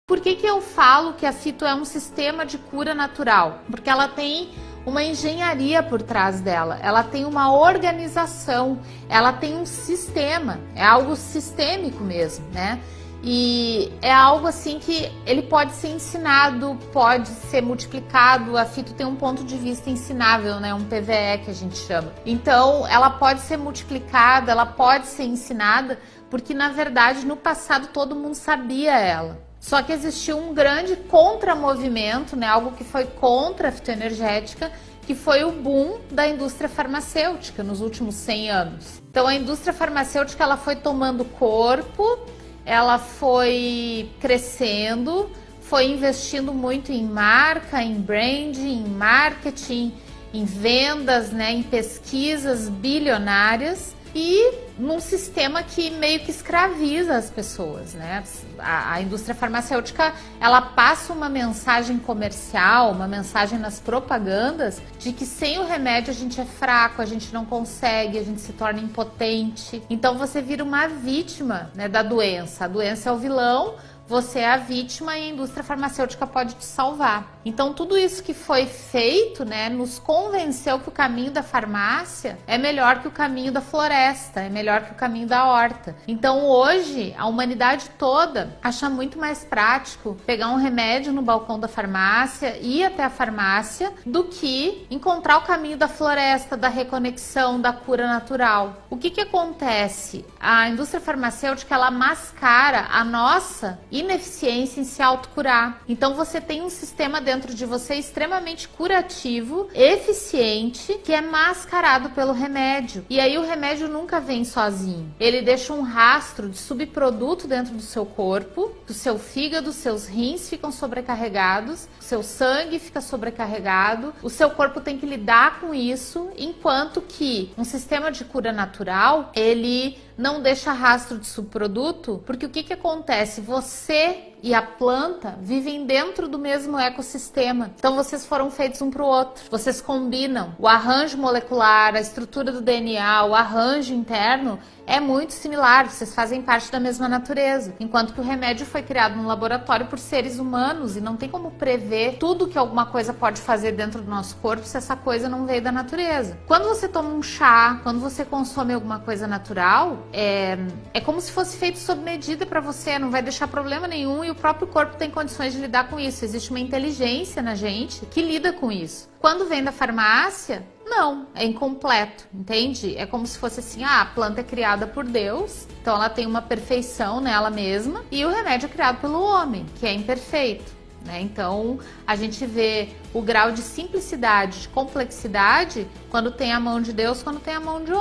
Por que eu falo que a fito é um sistema de cura natural? Porque ela tem uma engenharia por trás dela, ela tem uma organização, ela tem um sistema, é algo sistêmico mesmo, né? E é algo assim que ele pode ser ensinado, pode ser multiplicado. A fito tem um ponto de vista ensinável, né? Um PVE que a gente chama. Então, ela pode ser multiplicada, ela pode ser ensinada, porque na verdade no passado todo mundo sabia ela. Só que existiu um grande contramovimento, né? Algo que foi contra a fitoenergética, que foi o boom da indústria farmacêutica nos últimos 100 anos. Então, a indústria farmacêutica ela foi tomando corpo, ela foi crescendo, foi investindo muito em marca, em branding, em marketing, em vendas, né, em pesquisas bilionárias e num sistema que meio que escraviza as pessoas, né? A indústria farmacêutica, ela passa uma mensagem comercial, uma mensagem nas propagandas de que sem o remédio a gente é fraco, a gente não consegue, a gente se torna impotente. Então você vira uma vítima, né, da doença. A doença é o vilão, você é a vítima e a indústria farmacêutica pode te salvar. Então tudo isso que foi feito, né, nos convenceu que o caminho da farmácia é melhor que o caminho da floresta, é melhor que o caminho da horta. Então hoje a humanidade toda acha muito mais prático pegar um remédio no balcão da farmácia, ir até a farmácia, do que encontrar o caminho da floresta, da reconexão, da cura natural. O que acontece? A indústria farmacêutica, ela mascara a nossa ineficiência em se autocurar. Então você tem um sistema dentro de você extremamente curativo, eficiente, que é mascarado pelo remédio. E aí o remédio nunca vem sozinho. Ele deixa um rastro de subproduto dentro do seu corpo, do seu fígado, seus rins ficam sobrecarregados, seu sangue fica sobrecarregado, o seu corpo tem que lidar com isso, enquanto que um sistema de cura natural, ele não deixa rastro de subproduto, porque o que acontece? Você e a planta vivem dentro do mesmo ecossistema. Então vocês foram feitos um para o outro. Vocês combinam. O arranjo molecular, a estrutura do DNA, o arranjo interno é muito similar. Vocês fazem parte da mesma natureza. Enquanto que o remédio foi criado no laboratório por seres humanos e não tem como prever tudo que alguma coisa pode fazer dentro do nosso corpo se essa coisa não veio da natureza. Quando você toma um chá, quando você consome alguma coisa natural, é como se fosse feito sob medida para você, não vai deixar problema nenhum e o próprio corpo tem condições de lidar com isso. Existe uma inteligência na gente que lida com isso. Quando vem da farmácia, não, é incompleto, entende? É como se fosse assim, a planta é criada por Deus, então ela tem uma perfeição nela mesma, e o remédio é criado pelo homem, que é imperfeito, né? Então a gente vê o grau de simplicidade, de complexidade, quando tem a mão de Deus, quando tem a mão do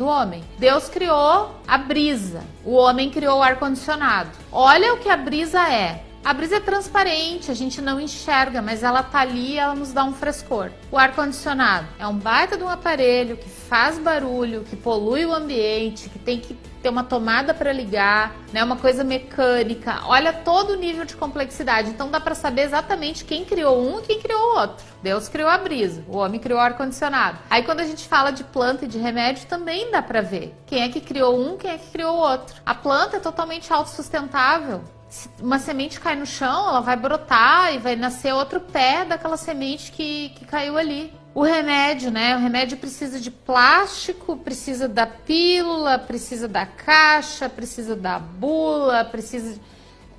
homem. Deus criou a brisa, o homem criou o ar-condicionado. Olha o que a brisa é. A brisa é transparente, a gente não enxerga, mas ela tá ali e ela nos dá um frescor. O ar-condicionado é um baita de um aparelho que faz barulho, que polui o ambiente, que tem que ter uma tomada para ligar, né? Uma coisa mecânica. Olha todo o nível de complexidade. Então dá para saber exatamente quem criou um e quem criou o outro. Deus criou a brisa, o homem criou o ar-condicionado. Aí quando a gente fala de planta e de remédio, também dá para ver quem é que criou um, quem é que criou o outro. A planta é totalmente autossustentável. Se uma semente cai no chão, ela vai brotar e vai nascer outro pé daquela semente que caiu ali. O remédio, né? O remédio precisa de plástico, precisa da pílula, precisa da caixa, precisa da bula, precisa...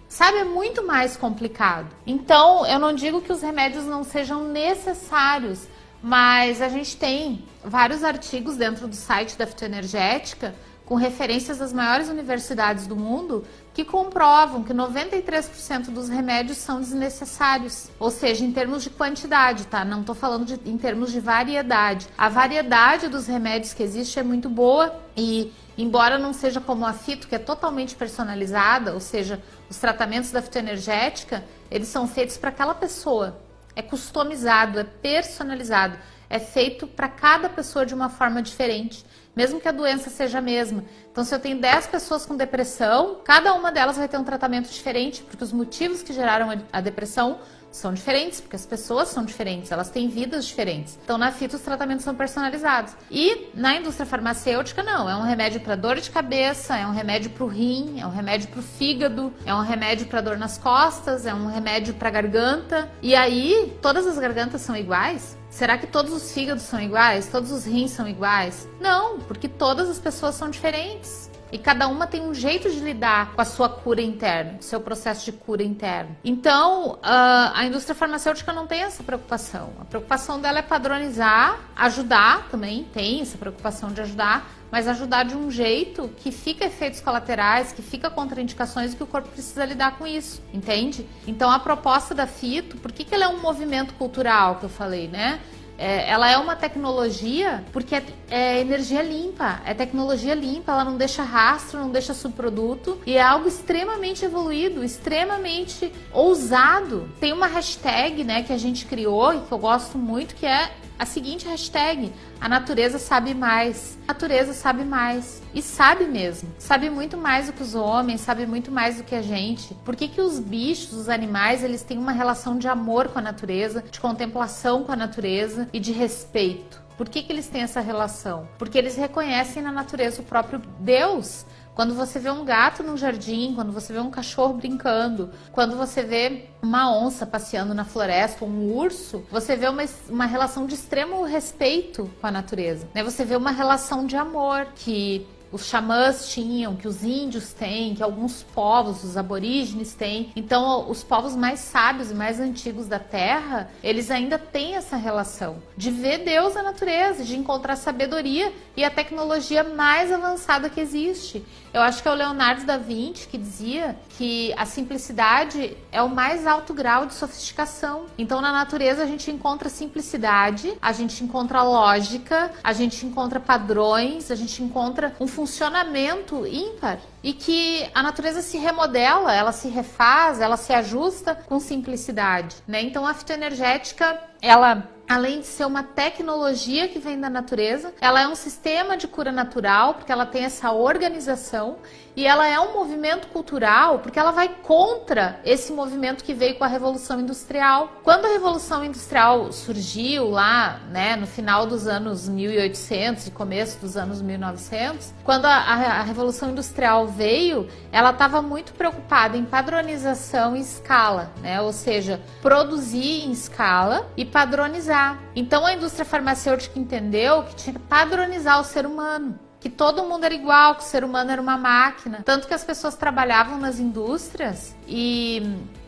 Sabe, é muito mais complicado. Então, eu não digo que os remédios não sejam necessários, mas a gente tem vários artigos dentro do site da Fitoenergética com referências das maiores universidades do mundo, que comprovam que 93% dos remédios são desnecessários. Ou seja, em termos de quantidade, tá? Não estou falando em termos de variedade. A variedade dos remédios que existe é muito boa e, embora não seja como a fito, que é totalmente personalizada, ou seja, os tratamentos da fitoenergética, eles são feitos para aquela pessoa. É customizado, é personalizado. É feito para cada pessoa de uma forma diferente, mesmo que a doença seja a mesma. Então, se eu tenho 10 pessoas com depressão, cada uma delas vai ter um tratamento diferente, porque os motivos que geraram a depressão São diferentes, porque as pessoas são diferentes, elas têm vidas diferentes. Então, na fito, os tratamentos são personalizados. E na indústria farmacêutica, não. É um remédio para dor de cabeça, é um remédio para o rim, é um remédio para o fígado, é um remédio para dor nas costas, é um remédio para garganta. E aí, todas as gargantas são iguais? Será que todos os fígados são iguais? Todos os rins são iguais? Não, porque todas as pessoas são diferentes. E cada uma tem um jeito de lidar com a sua cura interna, com o seu processo de cura interno. Então, a indústria farmacêutica não tem essa preocupação. A preocupação dela é padronizar, ajudar também, tem essa preocupação de ajudar, mas ajudar de um jeito que fica efeitos colaterais, que fica contraindicações e que o corpo precisa lidar com isso, entende? Então, a proposta da fito, por que ela é um movimento cultural que eu falei, né? Ela é uma tecnologia porque é energia limpa, é tecnologia limpa, ela não deixa rastro, não deixa subproduto e é algo extremamente evoluído, extremamente ousado. Tem uma hashtag, né, que a gente criou e que eu gosto muito, que é a seguinte hashtag: a natureza sabe mais. A natureza sabe mais. E sabe mesmo. Sabe muito mais do que os homens, sabe muito mais do que a gente. Por que que os bichos, os animais, eles têm uma relação de amor com a natureza, de contemplação com a natureza e de respeito? Por que que eles têm essa relação? Porque eles reconhecem na natureza o próprio Deus. Quando você vê um gato num jardim, quando você vê um cachorro brincando, quando você vê uma onça passeando na floresta, um urso, você vê uma relação de extremo respeito com a natureza, né? Você vê uma relação de amor que os xamãs tinham, que os índios têm, que alguns povos, os aborígenes têm. Então, os povos mais sábios e mais antigos da Terra, eles ainda têm essa relação de ver Deus na natureza, de encontrar sabedoria e a tecnologia mais avançada que existe. Eu acho que é o Leonardo da Vinci que dizia que a simplicidade é o mais alto grau de sofisticação. Então, na natureza, a gente encontra simplicidade, a gente encontra lógica, a gente encontra padrões, a gente encontra um funcionamento ímpar e que a natureza se remodela, ela se refaz, ela se ajusta com simplicidade, né? Então, a fitoenergética, ela, além de ser uma tecnologia que vem da natureza, ela é um sistema de cura natural, porque ela tem essa organização, e ela é um movimento cultural, porque ela vai contra esse movimento que veio com a Revolução Industrial. Quando a Revolução Industrial surgiu lá, né, no final dos anos 1800 e começo dos anos 1900, quando a Revolução Industrial veio, ela estava muito preocupada em padronização em escala, né, ou seja, produzir em escala e padronizar. Então a indústria farmacêutica entendeu que tinha que padronizar o ser humano, que todo mundo era igual, que o ser humano era uma máquina. Tanto que as pessoas trabalhavam nas indústrias e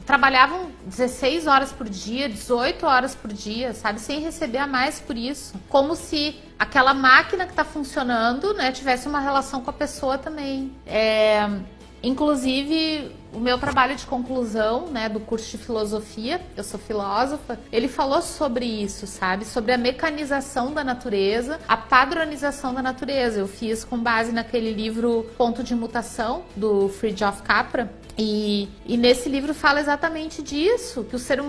trabalhavam 16 horas por dia, 18 horas por dia, sabe? Sem receber a mais por isso. Como se aquela máquina que está funcionando, né, tivesse uma relação com a pessoa também. Inclusive, o meu trabalho de conclusão, né, do curso de filosofia, eu sou filósofa, ele falou sobre isso, sabe? Sobre a mecanização da natureza, a padronização da natureza. Eu fiz com base naquele livro Ponto de Mutação, do Fritjof Capra. E nesse livro fala exatamente disso, que o ser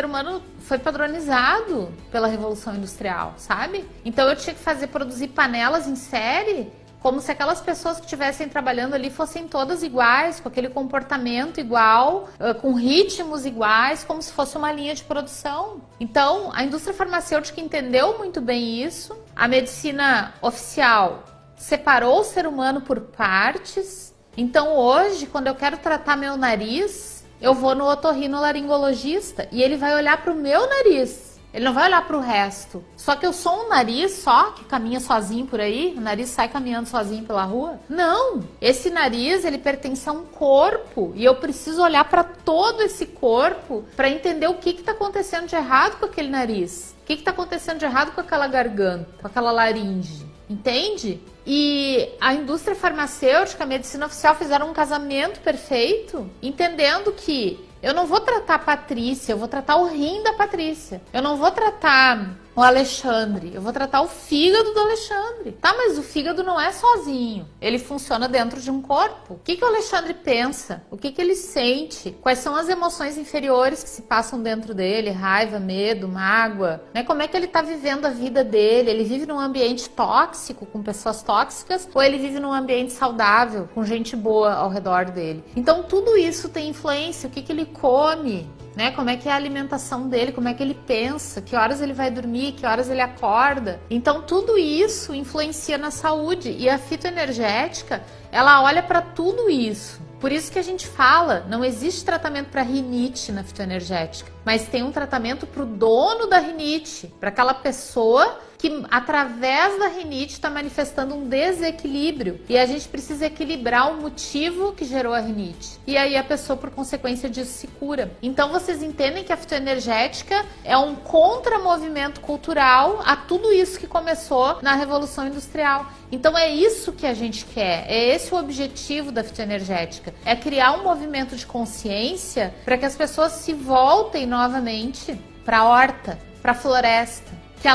humano foi padronizado pela Revolução Industrial, sabe? Então eu tinha que produzir panelas em série, como se aquelas pessoas que estivessem trabalhando ali fossem todas iguais, com aquele comportamento igual, com ritmos iguais, como se fosse uma linha de produção. Então, a indústria farmacêutica entendeu muito bem isso. A medicina oficial separou o ser humano por partes. Então, hoje, quando eu quero tratar meu nariz, eu vou no otorrinolaringologista e ele vai olhar para o meu nariz. Ele não vai olhar para o resto. Só que eu sou um nariz só, que caminha sozinho por aí? O nariz sai caminhando sozinho pela rua? Não! Esse nariz, ele pertence a um corpo. E eu preciso olhar para todo esse corpo para entender o que está acontecendo de errado com aquele nariz. O que está acontecendo de errado com aquela garganta, com aquela laringe. Entende? E a indústria farmacêutica, a medicina oficial fizeram um casamento perfeito, entendendo que eu não vou tratar a Patrícia, eu vou tratar o rim da Patrícia. Eu não vou tratar o Alexandre, eu vou tratar o fígado do Alexandre. Tá, mas o fígado não é sozinho. Ele funciona dentro de um corpo. O que o Alexandre pensa? O que ele sente? Quais são as emoções inferiores que se passam dentro dele? Raiva, medo, mágoa, né? Como é que ele tá vivendo a vida dele? Ele vive num ambiente tóxico, com pessoas tóxicas, ou ele vive num ambiente saudável, com gente boa ao redor dele? Então tudo isso tem influência. O que ele come? né? Como é que é a alimentação dele, como é que ele pensa, que horas ele vai dormir, que horas ele acorda. Então tudo isso influencia na saúde e a fitoenergética, ela olha para tudo isso. Por isso que a gente fala, não existe tratamento para rinite na fitoenergética, mas tem um tratamento para o dono da rinite, para aquela pessoa que através da rinite está manifestando um desequilíbrio e a gente precisa equilibrar o motivo que gerou a rinite. E aí a pessoa, por consequência disso, se cura. Então vocês entendem que a fitoenergética é um contramovimento cultural a tudo isso que começou na Revolução Industrial. Então é isso que a gente quer, é esse o objetivo da fitoenergética, é criar um movimento de consciência para que as pessoas se voltem novamente para a horta, para a floresta, que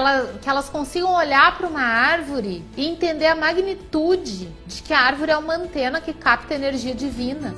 elas consigam olhar para uma árvore e entender a magnitude de que a árvore é uma antena que capta energia divina.